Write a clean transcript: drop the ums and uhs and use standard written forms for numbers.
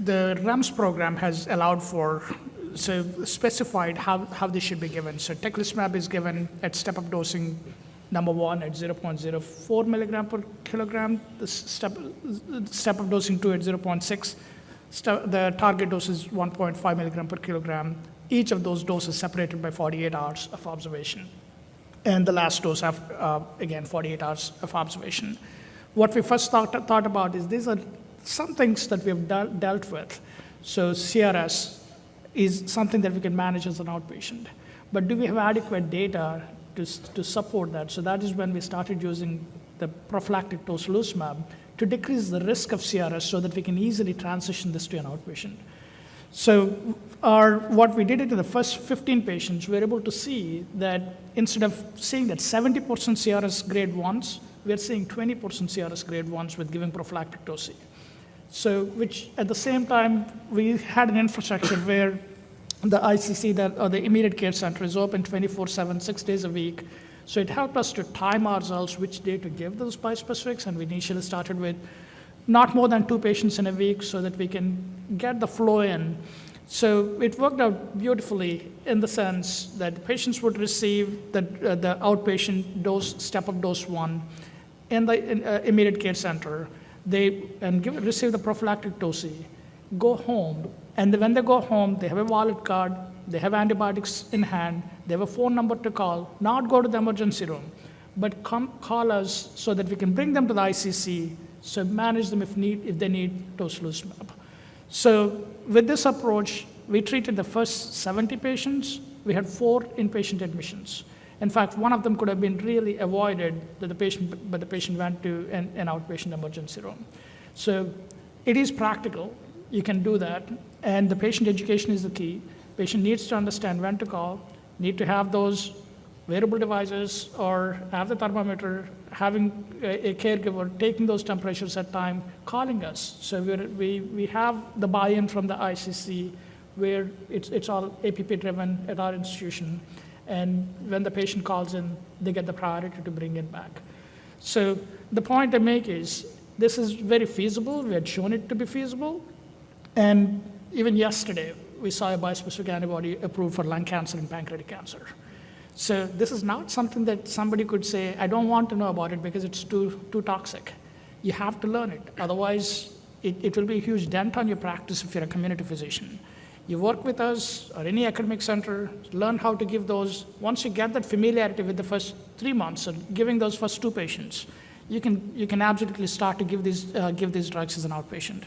the REMS program has allowed for, so specified how they should be given. So teclistamab is given at step-up dosing number 1 at 0.04 milligram per kilogram, the step-up dosing 2 at 0.6. The target dose is 1.5 milligram per kilogram. Each of those doses separated by 48 hours of observation. And the last dose, again, 48 hours of observation. What we first thought about is these are some things that we have dealt with. So CRS is something that we can manage as an outpatient. But do we have adequate data to support that? So that is when we started using the prophylactic tocilizumab to decrease the risk of CRS so that we can easily transition this to an outpatient. So what we did in the first 15 patients, we were able to see that instead of seeing that 70% CRS grade 1s, we're seeing 20% CRS grade 1s with giving prophylactic toci. So, which at the same time, we had an infrastructure where the ICC, or the immediate care center, is open 24/7, 6 days a week. So it helped us to time ourselves which day to give those bispecifics, and we initially started with not more than 2 patients in a week so that we can get the flow in. So it worked out beautifully in the sense that patients would receive the outpatient dose, step-up dose 1 in the immediate care center. They receive the prophylactic toci, go home, and when they go home, they have a wallet card, they have antibiotics in hand, they have a phone number to call, not go to the emergency room, but come call us so that we can bring them to the ICC, so manage them if they need tocilizumab. So with this approach, we treated the first 70 patients. We had 4 inpatient admissions. In fact, one of them could have been really avoided, but the patient went to an outpatient emergency room. So it is practical. You can do that. And the patient education is the key. Patient needs to understand when to call, need to have those wearable devices or have the thermometer, having a caregiver taking those temperatures at time, calling us. So we have the buy-in from the ICC where it's all APP-driven at our institution. And when the patient calls in, they get the priority to bring it back. So the point I make is this is very feasible. We had shown it to be feasible. And even yesterday, we saw a bispecific antibody approved for lung cancer and pancreatic cancer. So this is not something that somebody could say, I don't want to know about it because it's too toxic. You have to learn it. Otherwise, it will be a huge dent on your practice if you're a community physician. You work with us or any academic center, learn how to give those. Once you get that familiarity with the first 3 months of giving those first 2 patients, you can absolutely start to give these drugs as an outpatient.